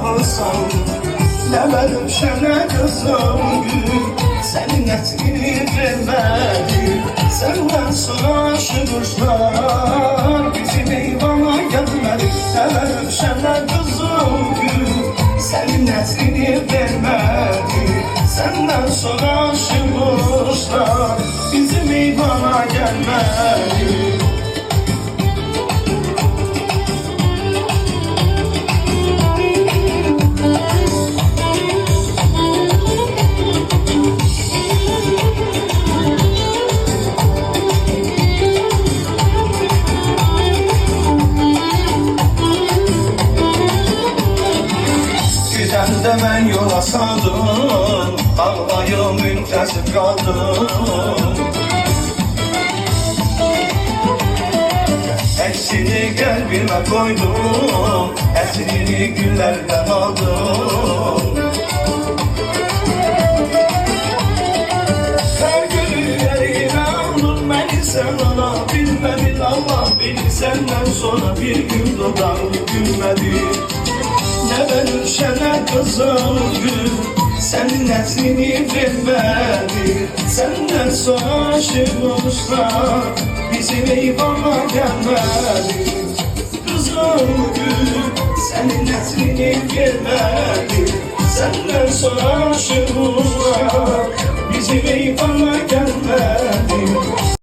olsan. Ne benim şene kızım gül, senin etini vermedi. Senden sonra aşıklar bizim eyvana gelmedi. Ne benim şene kızım gül, senin etini vermedi. Senden sonra aşıklar bizim eyvana gelmedi. De ben yola saldım, ağlayım müntesip kaldım. Eksini kalbime koydum, esini günlerden aldım. Her gülü yerine aldım, beni sen alabilmedin. Allah beni senden sonra bir gün dudağım gülmedi. Ne benim şene kızım gül, senin etini vermedi. Senden sonra aşıklar bizim eyvana gelmedi. Kızım gül, senin etini vermedi. Senden sonra aşıklar bizim eyvana gelmedi.